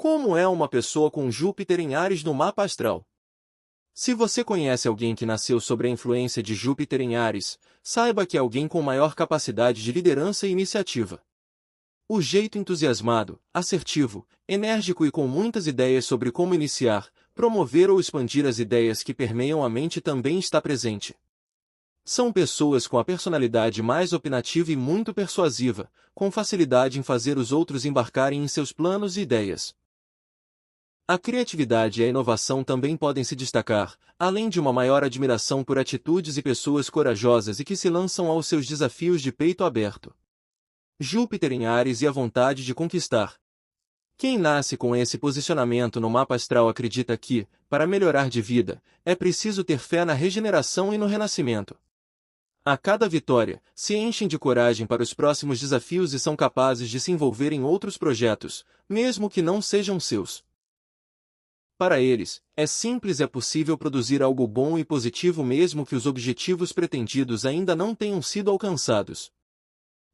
Como é uma pessoa com Júpiter em Áries no mapa astral? Se você conhece alguém que nasceu sob a influência de Júpiter em Áries, saiba que é alguém com maior capacidade de liderança e iniciativa. O jeito entusiasmado, assertivo, enérgico e com muitas ideias sobre como iniciar, promover ou expandir as ideias que permeiam a mente também está presente. São pessoas com a personalidade mais opinativa e muito persuasiva, com facilidade em fazer os outros embarcarem em seus planos e ideias. A criatividade e a inovação também podem se destacar, além de uma maior admiração por atitudes e pessoas corajosas e que se lançam aos seus desafios de peito aberto. Júpiter em Áries e a vontade de conquistar. Quem nasce com esse posicionamento no mapa astral acredita que, para melhorar de vida, é preciso ter fé na regeneração e no renascimento. A cada vitória, se enchem de coragem para os próximos desafios e são capazes de se envolver em outros projetos, mesmo que não sejam seus. Para eles, é simples e é possível produzir algo bom e positivo mesmo que os objetivos pretendidos ainda não tenham sido alcançados.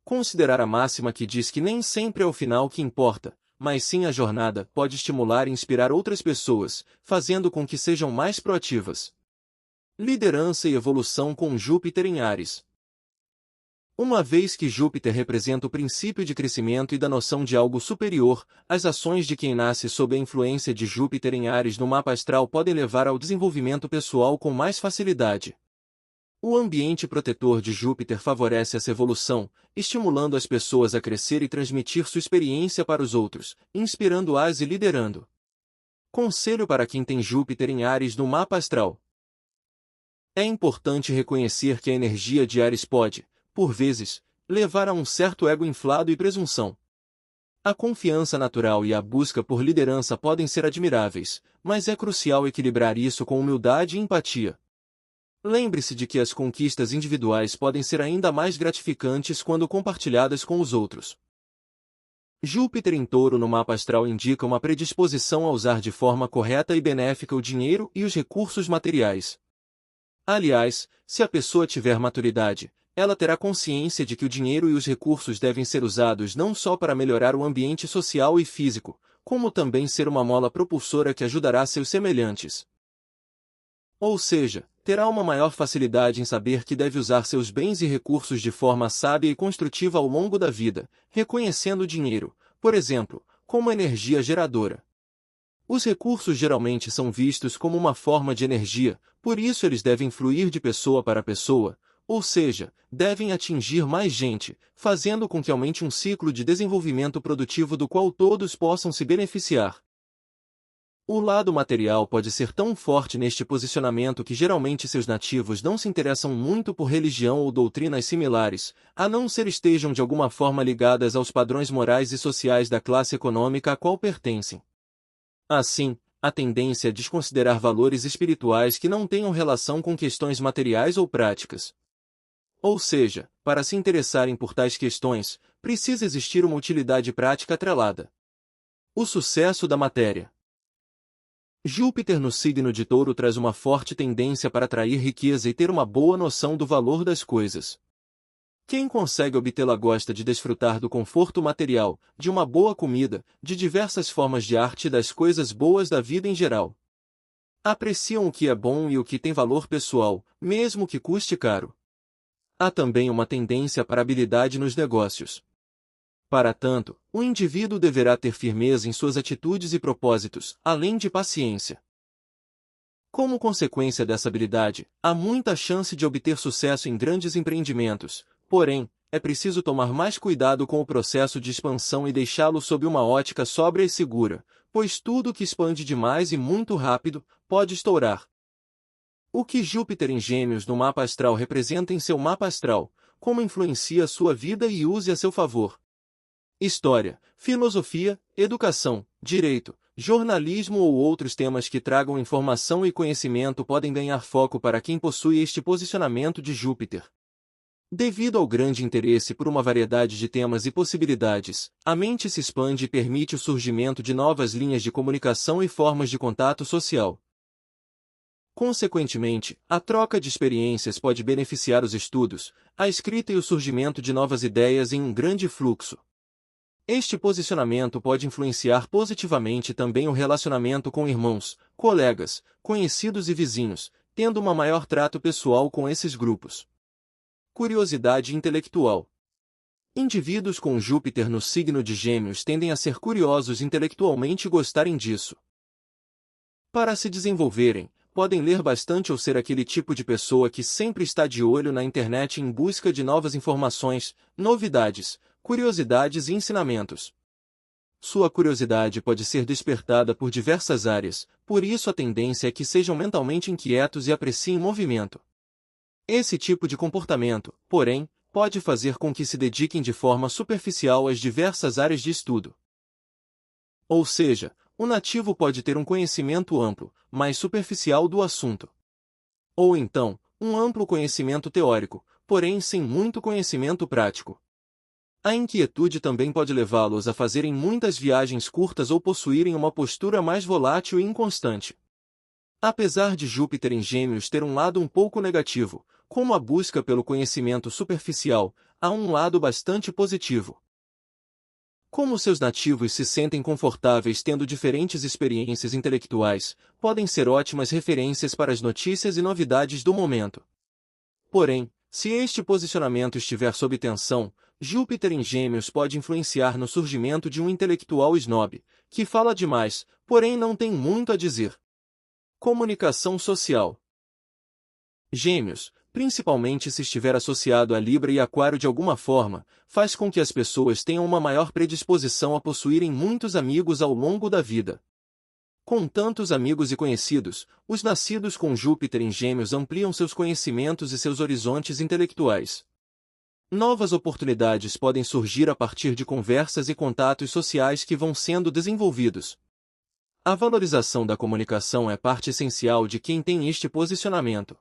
Considerar a máxima que diz que nem sempre é o final que importa, mas sim a jornada, pode estimular e inspirar outras pessoas, fazendo com que sejam mais proativas. Liderança e evolução com Júpiter em Áries. Uma vez que Júpiter representa o princípio de crescimento e da noção de algo superior, as ações de quem nasce sob a influência de Júpiter em Áries no mapa astral podem levar ao desenvolvimento pessoal com mais facilidade. O ambiente protetor de Júpiter favorece essa evolução, estimulando as pessoas a crescer e transmitir sua experiência para os outros, inspirando-as e liderando. Conselho para quem tem Júpiter em Áries no mapa astral. É importante reconhecer que a energia de Áries pode, por vezes, levar a um certo ego inflado e presunção. A confiança natural e a busca por liderança podem ser admiráveis, mas é crucial equilibrar isso com humildade e empatia. Lembre-se de que as conquistas individuais podem ser ainda mais gratificantes quando compartilhadas com os outros. Júpiter em Touro no mapa astral indica uma predisposição a usar de forma correta e benéfica o dinheiro e os recursos materiais. Aliás, se a pessoa tiver maturidade, ela terá consciência de que o dinheiro e os recursos devem ser usados não só para melhorar o ambiente social e físico, como também ser uma mola propulsora que ajudará seus semelhantes. Ou seja, terá uma maior facilidade em saber que deve usar seus bens e recursos de forma sábia e construtiva ao longo da vida, reconhecendo o dinheiro, por exemplo, como energia geradora. Os recursos geralmente são vistos como uma forma de energia, por isso eles devem fluir de pessoa para pessoa, ou seja, devem atingir mais gente, fazendo com que aumente um ciclo de desenvolvimento produtivo do qual todos possam se beneficiar. O lado material pode ser tão forte neste posicionamento que geralmente seus nativos não se interessam muito por religião ou doutrinas similares, a não ser estejam de alguma forma ligadas aos padrões morais e sociais da classe econômica a qual pertencem. Assim, a tendência é desconsiderar valores espirituais que não tenham relação com questões materiais ou práticas. Ou seja, para se interessarem por tais questões, precisa existir uma utilidade prática atrelada. O sucesso da matéria. Júpiter no signo de Touro traz uma forte tendência para atrair riqueza e ter uma boa noção do valor das coisas. Quem consegue obtê-la gosta de desfrutar do conforto material, de uma boa comida, de diversas formas de arte e das coisas boas da vida em geral. Apreciam o que é bom e o que tem valor pessoal, mesmo que custe caro. Há também uma tendência para habilidade nos negócios. Para tanto, o indivíduo deverá ter firmeza em suas atitudes e propósitos, além de paciência. Como consequência dessa habilidade, há muita chance de obter sucesso em grandes empreendimentos, porém, é preciso tomar mais cuidado com o processo de expansão e deixá-lo sob uma ótica sóbria e segura, pois tudo que expande demais e muito rápido, pode estourar. O que Júpiter em Gêmeos no mapa astral representa em seu mapa astral, como influencia a sua vida e use a seu favor. História, filosofia, educação, direito, jornalismo ou outros temas que tragam informação e conhecimento podem ganhar foco para quem possui este posicionamento de Júpiter. Devido ao grande interesse por uma variedade de temas e possibilidades, a mente se expande e permite o surgimento de novas linhas de comunicação e formas de contato social. Consequentemente, a troca de experiências pode beneficiar os estudos, a escrita e o surgimento de novas ideias em um grande fluxo. Este posicionamento pode influenciar positivamente também o relacionamento com irmãos, colegas, conhecidos e vizinhos, tendo uma maior trato pessoal com esses grupos. Curiosidade intelectual. Indivíduos com Júpiter no signo de Gêmeos tendem a ser curiosos intelectualmente e gostarem disso. Para se desenvolverem, podem ler bastante ou ser aquele tipo de pessoa que sempre está de olho na internet em busca de novas informações, novidades, curiosidades e ensinamentos. Sua curiosidade pode ser despertada por diversas áreas, por isso a tendência é que sejam mentalmente inquietos e apreciem movimento. Esse tipo de comportamento, porém, pode fazer com que se dediquem de forma superficial às diversas áreas de estudo. Ou seja, o nativo pode ter um conhecimento amplo, mas superficial do assunto. Ou então, um amplo conhecimento teórico, porém sem muito conhecimento prático. A inquietude também pode levá-los a fazerem muitas viagens curtas ou possuírem uma postura mais volátil e inconstante. Apesar de Júpiter em Gêmeos ter um lado um pouco negativo, como a busca pelo conhecimento superficial, há um lado bastante positivo. Como seus nativos se sentem confortáveis tendo diferentes experiências intelectuais, podem ser ótimas referências para as notícias e novidades do momento. Porém, se este posicionamento estiver sob tensão, Júpiter em Gêmeos pode influenciar no surgimento de um intelectual snob, que fala demais, porém não tem muito a dizer. Comunicação social. Gêmeos, principalmente se estiver associado a Libra e Aquário de alguma forma, faz com que as pessoas tenham uma maior predisposição a possuírem muitos amigos ao longo da vida. Com tantos amigos e conhecidos, os nascidos com Júpiter em Gêmeos ampliam seus conhecimentos e seus horizontes intelectuais. Novas oportunidades podem surgir a partir de conversas e contatos sociais que vão sendo desenvolvidos. A valorização da comunicação é parte essencial de quem tem este posicionamento.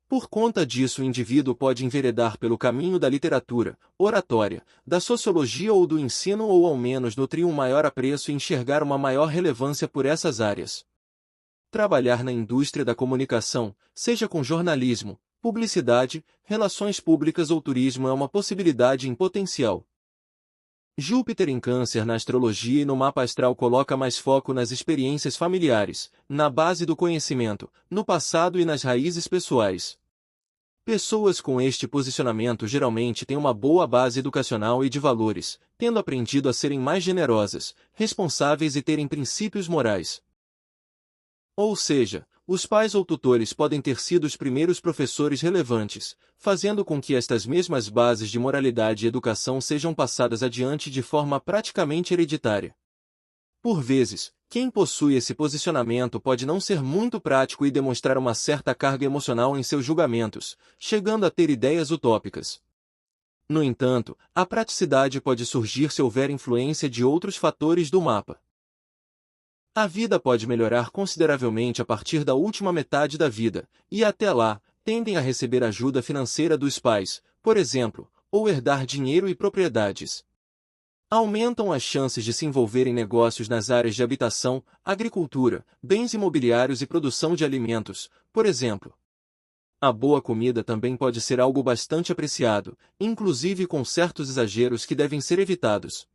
Por conta disso, o indivíduo pode enveredar pelo caminho da literatura, oratória, da sociologia ou do ensino ou ao menos nutrir um maior apreço e enxergar uma maior relevância por essas áreas. Trabalhar na indústria da comunicação, seja com jornalismo, publicidade, relações públicas ou turismo é uma possibilidade em potencial. Júpiter em Câncer na astrologia e no mapa astral coloca mais foco nas experiências familiares, na base do conhecimento, no passado e nas raízes pessoais. Pessoas com este posicionamento geralmente têm uma boa base educacional e de valores, tendo aprendido a serem mais generosas, responsáveis e terem princípios morais. Ou seja, os pais ou tutores podem ter sido os primeiros professores relevantes, fazendo com que estas mesmas bases de moralidade e educação sejam passadas adiante de forma praticamente hereditária. Por vezes, quem possui esse posicionamento pode não ser muito prático e demonstrar uma certa carga emocional em seus julgamentos, chegando a ter ideias utópicas. No entanto, a praticidade pode surgir se houver influência de outros fatores do mapa. A vida pode melhorar consideravelmente a partir da última metade da vida, e até lá, tendem a receber ajuda financeira dos pais, por exemplo, ou herdar dinheiro e propriedades. Aumentam as chances de se envolver em negócios nas áreas de habitação, agricultura, bens imobiliários e produção de alimentos, por exemplo. A boa comida também pode ser algo bastante apreciado, inclusive com certos exageros que devem ser evitados.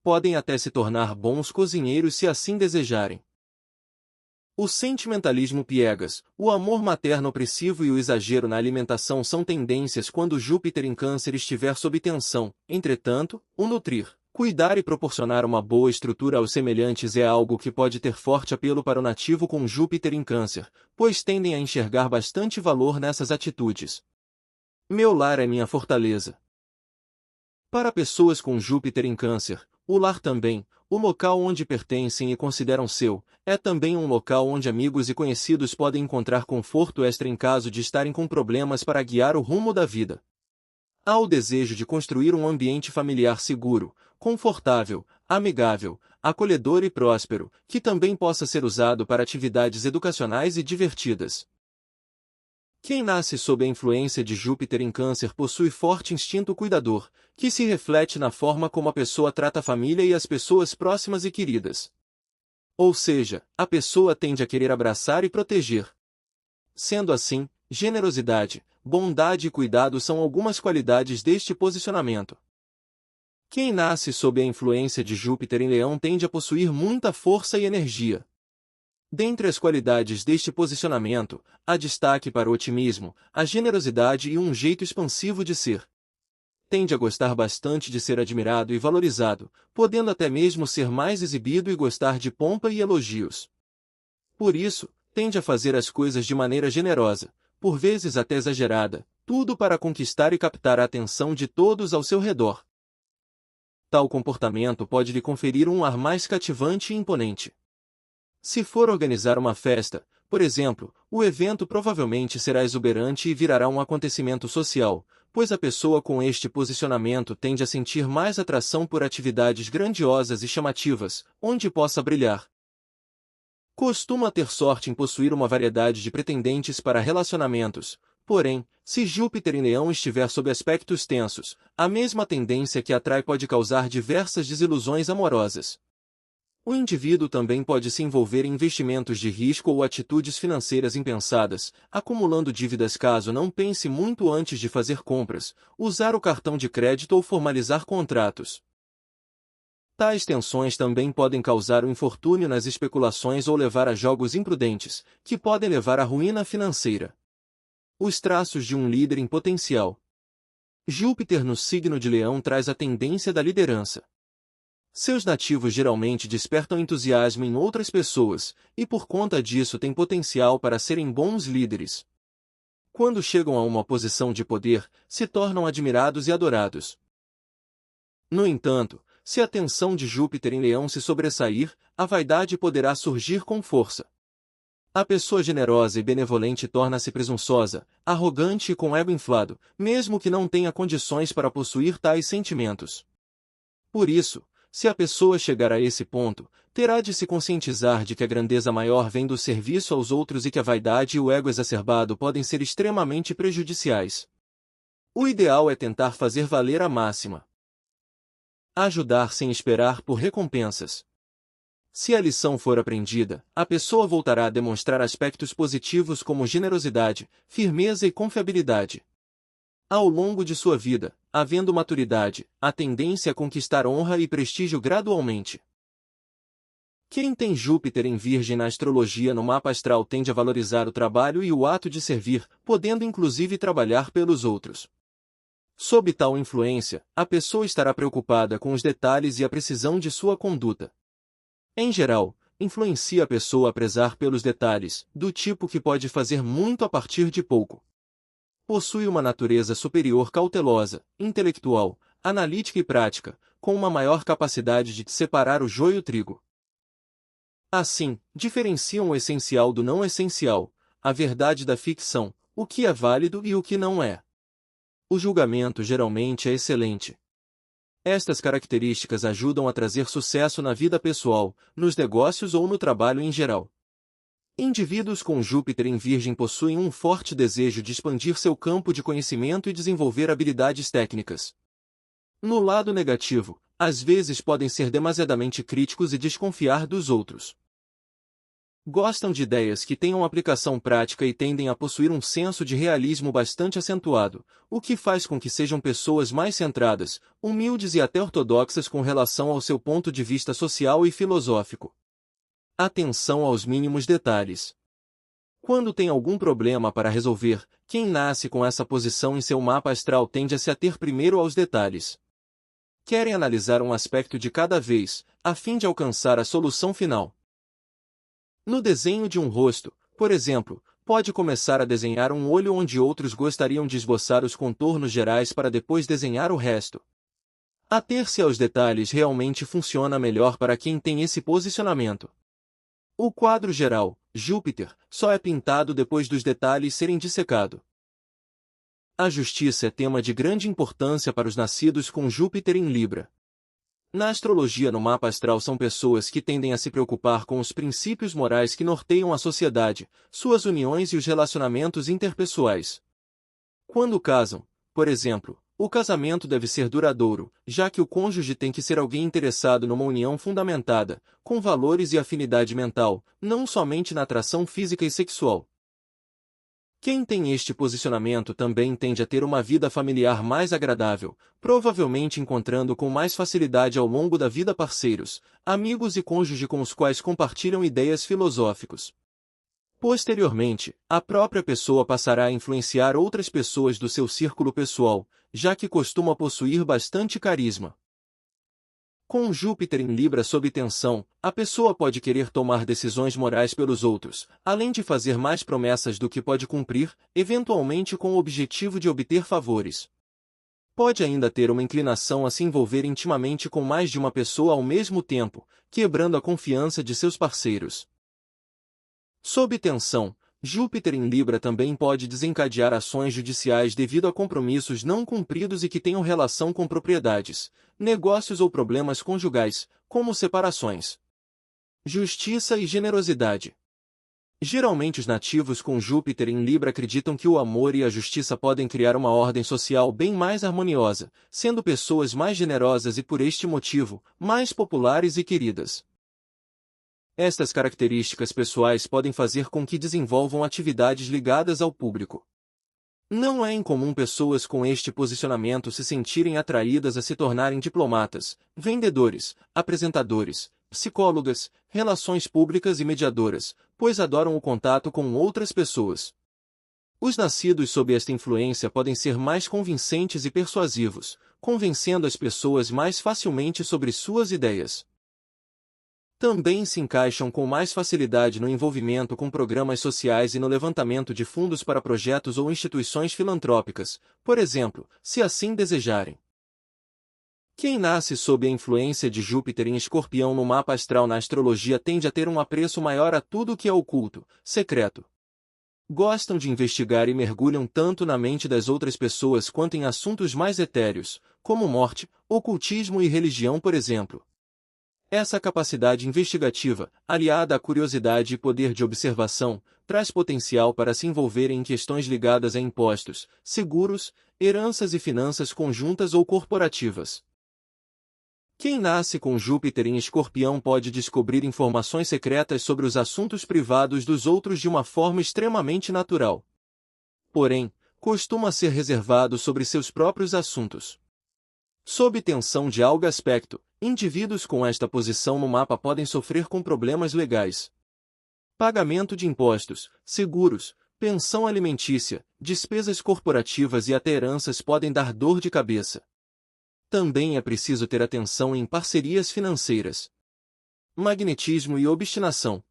Podem até se tornar bons cozinheiros se assim desejarem. O sentimentalismo piegas, o amor materno opressivo e o exagero na alimentação são tendências quando Júpiter em Câncer estiver sob tensão. Entretanto, o nutrir, cuidar e proporcionar uma boa estrutura aos semelhantes é algo que pode ter forte apelo para o nativo com Júpiter em Câncer, pois tendem a enxergar bastante valor nessas atitudes. Meu lar é minha fortaleza. Para pessoas com Júpiter em Câncer, o lar também, o local onde pertencem e consideram seu, é também um local onde amigos e conhecidos podem encontrar conforto extra em caso de estarem com problemas para guiar o rumo da vida. Há o desejo de construir um ambiente familiar seguro, confortável, amigável, acolhedor e próspero, que também possa ser usado para atividades educacionais e divertidas. Quem nasce sob a influência de Júpiter em Câncer possui forte instinto cuidador, que se reflete na forma como a pessoa trata a família e as pessoas próximas e queridas. Ou seja, a pessoa tende a querer abraçar e proteger. Sendo assim, generosidade, bondade e cuidado são algumas qualidades deste posicionamento. Quem nasce sob a influência de Júpiter em Leão tende a possuir muita força e energia. Dentre as qualidades deste posicionamento, há destaque para o otimismo, a generosidade e um jeito expansivo de ser. Tende a gostar bastante de ser admirado e valorizado, podendo até mesmo ser mais exibido e gostar de pompa e elogios. Por isso, tende a fazer as coisas de maneira generosa, por vezes até exagerada, tudo para conquistar e captar a atenção de todos ao seu redor. Tal comportamento pode lhe conferir um ar mais cativante e imponente. Se for organizar uma festa, por exemplo, o evento provavelmente será exuberante e virará um acontecimento social, pois a pessoa com este posicionamento tende a sentir mais atração por atividades grandiosas e chamativas, onde possa brilhar. Costuma ter sorte em possuir uma variedade de pretendentes para relacionamentos, porém, se Júpiter em Leão estiver sob aspectos tensos, a mesma tendência que atrai pode causar diversas desilusões amorosas. O indivíduo também pode se envolver em investimentos de risco ou atitudes financeiras impensadas, acumulando dívidas caso não pense muito antes de fazer compras, usar o cartão de crédito ou formalizar contratos. Tais tensões também podem causar o infortúnio nas especulações ou levar a jogos imprudentes, que podem levar à ruína financeira. Os traços de um líder em potencial. Júpiter no signo de Leão traz a tendência da liderança. Seus nativos geralmente despertam entusiasmo em outras pessoas, e por conta disso têm potencial para serem bons líderes. Quando chegam a uma posição de poder, se tornam admirados e adorados. No entanto, se a tensão de Júpiter em Leão se sobressair, a vaidade poderá surgir com força. A pessoa generosa e benevolente torna-se presunçosa, arrogante e com ego inflado, mesmo que não tenha condições para possuir tais sentimentos. Por isso, se a pessoa chegar a esse ponto, terá de se conscientizar de que a grandeza maior vem do serviço aos outros e que a vaidade e o ego exacerbado podem ser extremamente prejudiciais. O ideal é tentar fazer valer a máxima. Ajudar sem esperar por recompensas. Se a lição for aprendida, a pessoa voltará a demonstrar aspectos positivos como generosidade, firmeza e confiabilidade. Ao longo de sua vida, havendo maturidade, a tendência a conquistar honra e prestígio gradualmente. Quem tem Júpiter em Virgem na astrologia no mapa astral tende a valorizar o trabalho e o ato de servir, podendo inclusive trabalhar pelos outros. Sob tal influência, a pessoa estará preocupada com os detalhes e a precisão de sua conduta. Em geral, influencia a pessoa a prezar pelos detalhes, do tipo que pode fazer muito a partir de pouco. Possui uma natureza superior cautelosa, intelectual, analítica e prática, com uma maior capacidade de separar o joio e o trigo. Assim, diferenciam o essencial do não essencial, a verdade da ficção, o que é válido e o que não é. O julgamento geralmente é excelente. Estas características ajudam a trazer sucesso na vida pessoal, nos negócios ou no trabalho em geral. Indivíduos com Júpiter em Virgem possuem um forte desejo de expandir seu campo de conhecimento e desenvolver habilidades técnicas. No lado negativo, às vezes podem ser demasiadamente críticos e desconfiar dos outros. Gostam de ideias que tenham aplicação prática e tendem a possuir um senso de realismo bastante acentuado, o que faz com que sejam pessoas mais centradas, humildes e até ortodoxas com relação ao seu ponto de vista social e filosófico. Atenção aos mínimos detalhes. Quando tem algum problema para resolver, quem nasce com essa posição em seu mapa astral tende a se ater primeiro aos detalhes. Querem analisar um aspecto de cada vez, a fim de alcançar a solução final. No desenho de um rosto, por exemplo, pode começar a desenhar um olho onde outros gostariam de esboçar os contornos gerais para depois desenhar o resto. Ater-se aos detalhes realmente funciona melhor para quem tem esse posicionamento. O quadro geral, Júpiter, só é pintado depois dos detalhes serem dissecados. A justiça é tema de grande importância para os nascidos com Júpiter em Libra. Na astrologia no mapa astral são pessoas que tendem a se preocupar com os princípios morais que norteiam a sociedade, suas uniões e os relacionamentos interpessoais. Quando casam, por exemplo, o casamento deve ser duradouro, já que o cônjuge tem que ser alguém interessado numa união fundamentada, com valores e afinidade mental, não somente na atração física e sexual. Quem tem este posicionamento também tende a ter uma vida familiar mais agradável, provavelmente encontrando com mais facilidade ao longo da vida parceiros, amigos e cônjuge com os quais compartilham ideias filosóficas. Posteriormente, a própria pessoa passará a influenciar outras pessoas do seu círculo pessoal, já que costuma possuir bastante carisma. Com Júpiter em Libra sob tensão, a pessoa pode querer tomar decisões morais pelos outros, além de fazer mais promessas do que pode cumprir, eventualmente com o objetivo de obter favores. Pode ainda ter uma inclinação a se envolver intimamente com mais de uma pessoa ao mesmo tempo, quebrando a confiança de seus parceiros. Sob tensão, Júpiter em Libra também pode desencadear ações judiciais devido a compromissos não cumpridos e que tenham relação com propriedades, negócios ou problemas conjugais, como separações. Justiça e generosidade. Geralmente os nativos com Júpiter em Libra acreditam que o amor e a justiça podem criar uma ordem social bem mais harmoniosa, sendo pessoas mais generosas e, por este motivo, mais populares e queridas. Estas características pessoais podem fazer com que desenvolvam atividades ligadas ao público. Não é incomum pessoas com este posicionamento se sentirem atraídas a se tornarem diplomatas, vendedores, apresentadores, psicólogas, relações públicas e mediadoras, pois adoram o contato com outras pessoas. Os nascidos sob esta influência podem ser mais convincentes e persuasivos, convencendo as pessoas mais facilmente sobre suas ideias. Também se encaixam com mais facilidade no envolvimento com programas sociais e no levantamento de fundos para projetos ou instituições filantrópicas, por exemplo, se assim desejarem. Quem nasce sob a influência de Júpiter em Escorpião no mapa astral na astrologia tende a ter um apreço maior a tudo que é oculto, secreto. Gostam de investigar e mergulham tanto na mente das outras pessoas quanto em assuntos mais etéreos, como morte, ocultismo e religião, por exemplo. Essa capacidade investigativa, aliada à curiosidade e poder de observação, traz potencial para se envolverem em questões ligadas a impostos, seguros, heranças e finanças conjuntas ou corporativas. Quem nasce com Júpiter em Escorpião pode descobrir informações secretas sobre os assuntos privados dos outros de uma forma extremamente natural. Porém, costuma ser reservado sobre seus próprios assuntos. Sob tensão de algo aspecto, indivíduos com esta posição no mapa podem sofrer com problemas legais. Pagamento de impostos, seguros, pensão alimentícia, despesas corporativas e até heranças podem dar dor de cabeça. Também é preciso ter atenção em parcerias financeiras. Magnetismo e obstinação.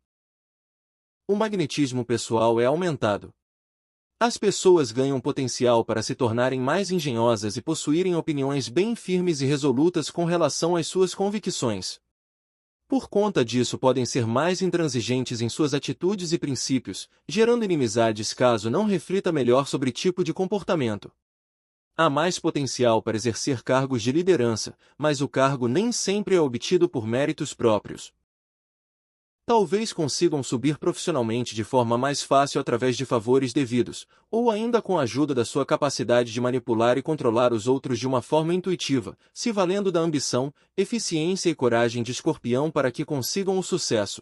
O magnetismo pessoal é aumentado. As pessoas ganham potencial para se tornarem mais engenhosas e possuírem opiniões bem firmes e resolutas com relação às suas convicções. Por conta disso podem ser mais intransigentes em suas atitudes e princípios, gerando inimizades caso não reflita melhor sobre tipo de comportamento. Há mais potencial para exercer cargos de liderança, mas o cargo nem sempre é obtido por méritos próprios. Talvez consigam subir profissionalmente de forma mais fácil através de favores devidos, ou ainda com a ajuda da sua capacidade de manipular e controlar os outros de uma forma intuitiva, se valendo da ambição, eficiência e coragem de Escorpião para que consigam o sucesso.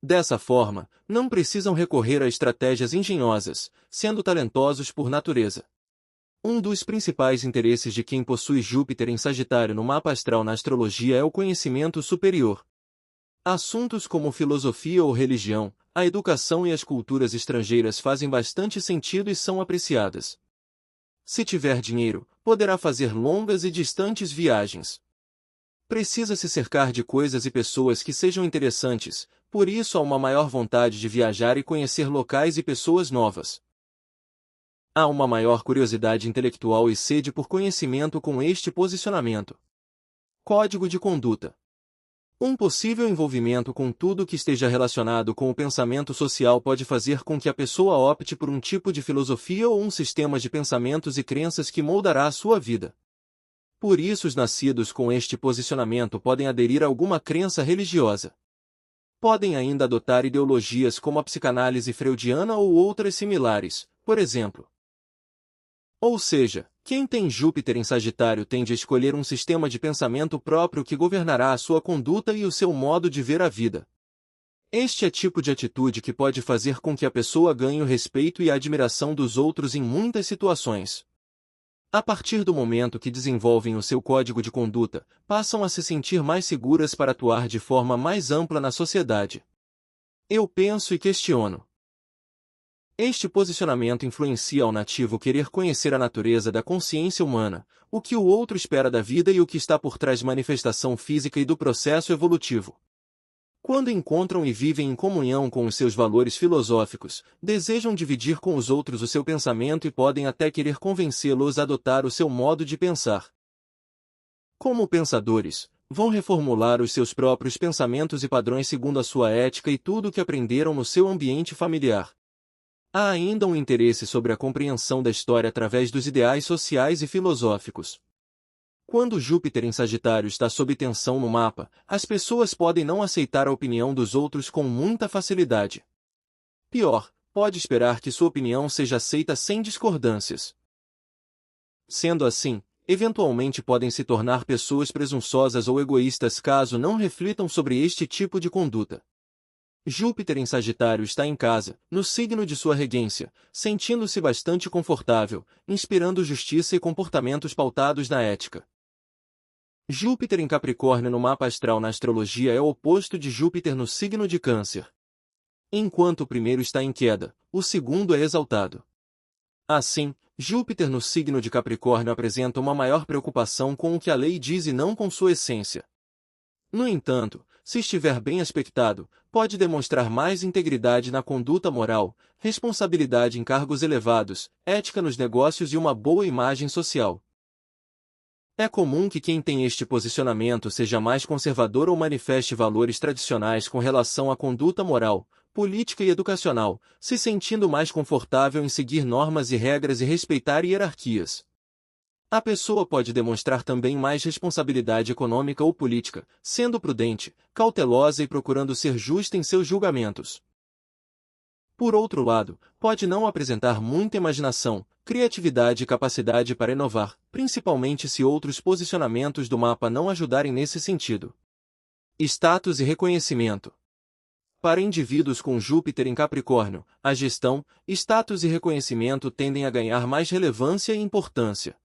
Dessa forma, não precisam recorrer a estratégias engenhosas, sendo talentosos por natureza. Um dos principais interesses de quem possui Júpiter em Sagitário no mapa astral na astrologia é o conhecimento superior. Assuntos como filosofia ou religião, a educação e as culturas estrangeiras fazem bastante sentido e são apreciadas. Se tiver dinheiro, poderá fazer longas e distantes viagens. Precisa se cercar de coisas e pessoas que sejam interessantes, por isso há uma maior vontade de viajar e conhecer locais e pessoas novas. Há uma maior curiosidade intelectual e sede por conhecimento com este posicionamento. Código de conduta. Um possível envolvimento com tudo que esteja relacionado com o pensamento social pode fazer com que a pessoa opte por um tipo de filosofia ou um sistema de pensamentos e crenças que moldará a sua vida. Por isso os nascidos com este posicionamento podem aderir a alguma crença religiosa. Podem ainda adotar ideologias como a psicanálise freudiana ou outras similares, por exemplo. Ou seja, quem tem Júpiter em Sagitário tende a escolher um sistema de pensamento próprio que governará a sua conduta e o seu modo de ver a vida. Este é tipo de atitude que pode fazer com que a pessoa ganhe o respeito e a admiração dos outros em muitas situações. A partir do momento que desenvolvem o seu código de conduta, passam a se sentir mais seguras para atuar de forma mais ampla na sociedade. Eu penso e questiono. Este posicionamento influencia ao nativo querer conhecer a natureza da consciência humana, o que o outro espera da vida e o que está por trás da manifestação física e do processo evolutivo. Quando encontram e vivem em comunhão com os seus valores filosóficos, desejam dividir com os outros o seu pensamento e podem até querer convencê-los a adotar o seu modo de pensar. Como pensadores, vão reformular os seus próprios pensamentos e padrões segundo a sua ética e tudo o que aprenderam no seu ambiente familiar. Há ainda um interesse sobre a compreensão da história através dos ideais sociais e filosóficos. Quando Júpiter em Sagitário está sob tensão no mapa, as pessoas podem não aceitar a opinião dos outros com muita facilidade. Pior, pode esperar que sua opinião seja aceita sem discordâncias. Sendo assim, eventualmente podem se tornar pessoas presunçosas ou egoístas caso não reflitam sobre este tipo de conduta. Júpiter em Sagitário está em casa, no signo de sua regência, sentindo-se bastante confortável, inspirando justiça e comportamentos pautados na ética. Júpiter em Capricórnio no mapa astral na astrologia é o oposto de Júpiter no signo de Câncer. Enquanto o primeiro está em queda, o segundo é exaltado. Assim, Júpiter no signo de Capricórnio apresenta uma maior preocupação com o que a lei diz e não com sua essência. No entanto, se estiver bem aspectado, pode demonstrar mais integridade na conduta moral, responsabilidade em cargos elevados, ética nos negócios e uma boa imagem social. É comum que quem tem este posicionamento seja mais conservador ou manifeste valores tradicionais com relação à conduta moral, política e educacional, se sentindo mais confortável em seguir normas e regras e respeitar hierarquias. A pessoa pode demonstrar também mais responsabilidade econômica ou política, sendo prudente, cautelosa e procurando ser justa em seus julgamentos. Por outro lado, pode não apresentar muita imaginação, criatividade e capacidade para inovar, principalmente se outros posicionamentos do mapa não ajudarem nesse sentido. Status e reconhecimento. Para indivíduos com Júpiter em Capricórnio, a gestão, status e reconhecimento tendem a ganhar mais relevância e importância.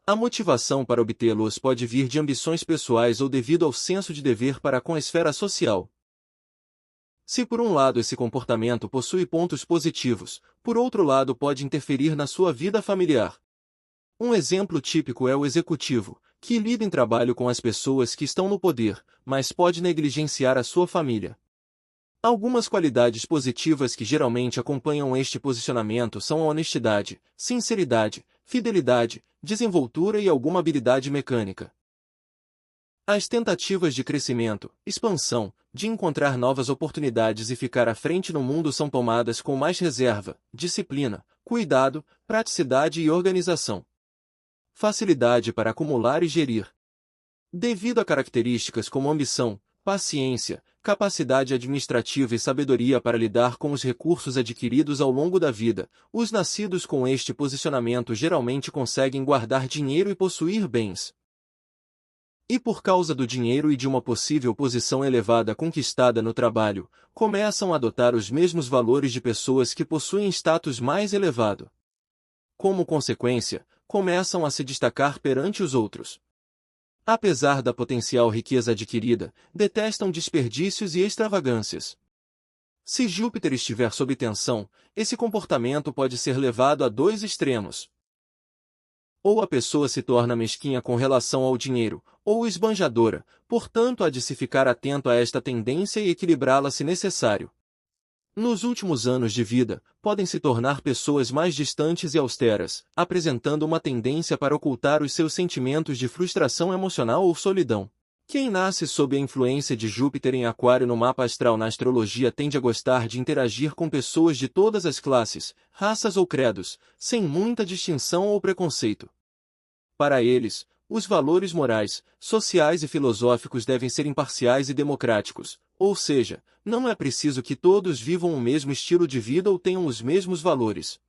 A motivação para obtê-los pode vir de ambições pessoais ou devido ao senso de dever para com a esfera social. Se por um lado esse comportamento possui pontos positivos, por outro lado pode interferir na sua vida familiar. Um exemplo típico é o executivo, que lida em trabalho com as pessoas que estão no poder, mas pode negligenciar a sua família. Algumas qualidades positivas que geralmente acompanham este posicionamento são a honestidade, sinceridade, fidelidade, desenvoltura e alguma habilidade mecânica. As tentativas de crescimento, expansão, de encontrar novas oportunidades e ficar à frente no mundo são tomadas com mais reserva, disciplina, cuidado, praticidade e organização. Facilidade para acumular e gerir. Devido a características como ambição, paciência, capacidade administrativa e sabedoria para lidar com os recursos adquiridos ao longo da vida, os nascidos com este posicionamento geralmente conseguem guardar dinheiro e possuir bens. E por causa do dinheiro e de uma possível posição elevada conquistada no trabalho, começam a adotar os mesmos valores de pessoas que possuem status mais elevado. Como consequência, começam a se destacar perante os outros. Apesar da potencial riqueza adquirida, detestam desperdícios e extravagâncias. Se Júpiter estiver sob tensão, esse comportamento pode ser levado a dois extremos. Ou a pessoa se torna mesquinha com relação ao dinheiro, ou esbanjadora, portanto há de se ficar atento a esta tendência e equilibrá-la se necessário. Nos últimos anos de vida, podem se tornar pessoas mais distantes e austeras, apresentando uma tendência para ocultar os seus sentimentos de frustração emocional ou solidão. Quem nasce sob a influência de Júpiter em Aquário no mapa astral na astrologia tende a gostar de interagir com pessoas de todas as classes, raças ou credos, sem muita distinção ou preconceito. Para eles, os valores morais, sociais e filosóficos devem ser imparciais e democráticos, ou seja, não é preciso que todos vivam o mesmo estilo de vida ou tenham os mesmos valores.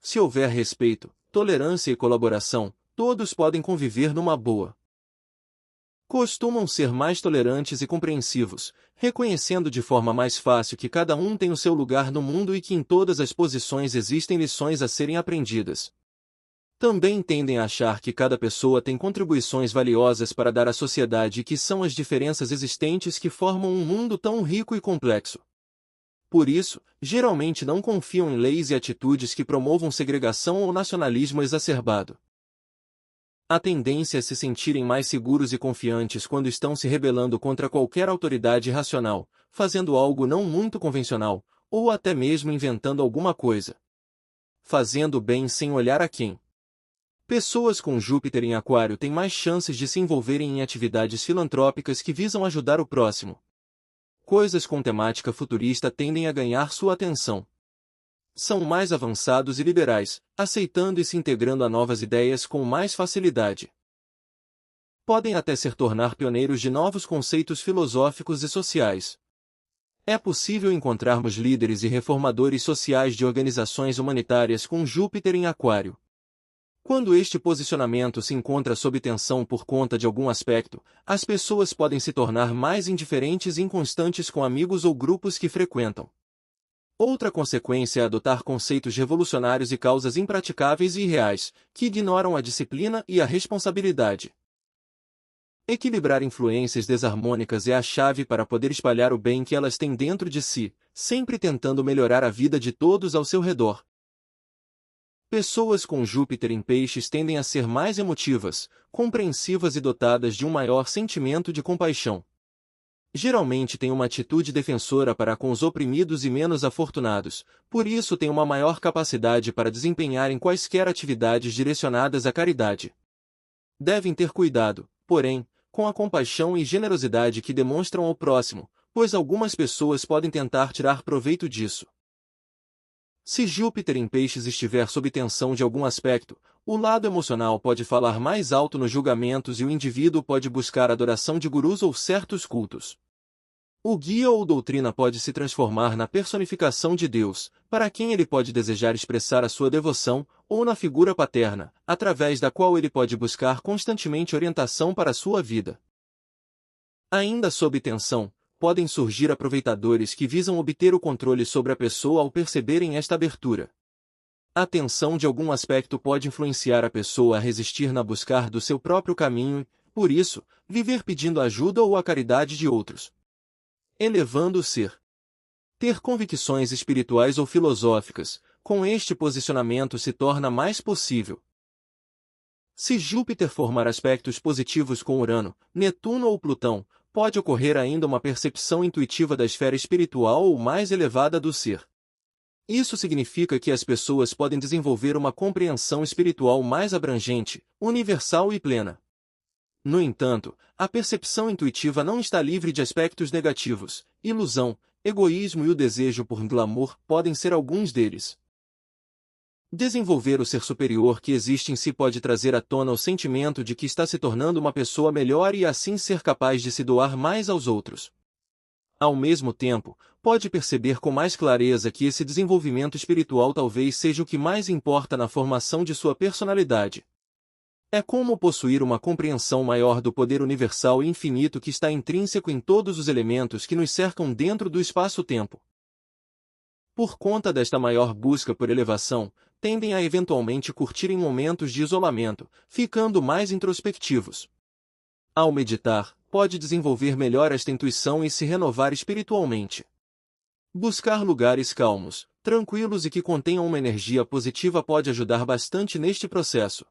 Se houver respeito, tolerância e colaboração, todos podem conviver numa boa. Costumam ser mais tolerantes e compreensivos, reconhecendo de forma mais fácil que cada um tem o seu lugar no mundo e que em todas as posições existem lições a serem aprendidas. Também tendem a achar que cada pessoa tem contribuições valiosas para dar à sociedade e que são as diferenças existentes que formam um mundo tão rico e complexo. Por isso, geralmente não confiam em leis e atitudes que promovam segregação ou nacionalismo exacerbado. A tendência é se sentirem mais seguros e confiantes quando estão se rebelando contra qualquer autoridade racional, fazendo algo não muito convencional, ou até mesmo inventando alguma coisa. Fazendo o bem sem olhar a quem. Pessoas com Júpiter em Aquário têm mais chances de se envolverem em atividades filantrópicas que visam ajudar o próximo. Coisas com temática futurista tendem a ganhar sua atenção. São mais avançados e liberais, aceitando e se integrando a novas ideias com mais facilidade. Podem até se tornar pioneiros de novos conceitos filosóficos e sociais. É possível encontrarmos líderes e reformadores sociais de organizações humanitárias com Júpiter em Aquário. Quando este posicionamento se encontra sob tensão por conta de algum aspecto, as pessoas podem se tornar mais indiferentes e inconstantes com amigos ou grupos que frequentam. Outra consequência é adotar conceitos revolucionários e causas impraticáveis e irreais, que ignoram a disciplina e a responsabilidade. Equilibrar influências desarmônicas é a chave para poder espalhar o bem que elas têm dentro de si, sempre tentando melhorar a vida de todos ao seu redor. Pessoas com Júpiter em Peixes tendem a ser mais emotivas, compreensivas e dotadas de um maior sentimento de compaixão. Geralmente têm uma atitude defensora para com os oprimidos e menos afortunados, por isso têm uma maior capacidade para desempenharem quaisquer atividades direcionadas à caridade. Devem ter cuidado, porém, com a compaixão e generosidade que demonstram ao próximo, pois algumas pessoas podem tentar tirar proveito disso. Se Júpiter em Peixes estiver sob tensão de algum aspecto, o lado emocional pode falar mais alto nos julgamentos e o indivíduo pode buscar adoração de gurus ou certos cultos. O guia ou doutrina pode se transformar na personificação de Deus, para quem ele pode desejar expressar a sua devoção, ou na figura paterna, através da qual ele pode buscar constantemente orientação para a sua vida. Ainda sob tensão, podem surgir aproveitadores que visam obter o controle sobre a pessoa ao perceberem esta abertura. A tensão de algum aspecto pode influenciar a pessoa a resistir na buscar do seu próprio caminho e, por isso, viver pedindo ajuda ou a caridade de outros. Elevando o ser. Ter convicções espirituais ou filosóficas, com este posicionamento se torna mais possível. Se Júpiter formar aspectos positivos com Urano, Netuno ou Plutão, pode ocorrer ainda uma percepção intuitiva da esfera espiritual ou mais elevada do ser. Isso significa que as pessoas podem desenvolver uma compreensão espiritual mais abrangente, universal e plena. No entanto, a percepção intuitiva não está livre de aspectos negativos. Ilusão, egoísmo e o desejo por glamour podem ser alguns deles. Desenvolver o ser superior que existe em si pode trazer à tona o sentimento de que está se tornando uma pessoa melhor e assim ser capaz de se doar mais aos outros. Ao mesmo tempo, pode perceber com mais clareza que esse desenvolvimento espiritual talvez seja o que mais importa na formação de sua personalidade. É como possuir uma compreensão maior do poder universal e infinito que está intrínseco em todos os elementos que nos cercam dentro do espaço-tempo. Por conta desta maior busca por elevação, tendem a eventualmente curtirem momentos de isolamento, ficando mais introspectivos. Ao meditar, pode desenvolver melhor esta intuição e se renovar espiritualmente. Buscar lugares calmos, tranquilos e que contenham uma energia positiva pode ajudar bastante neste processo.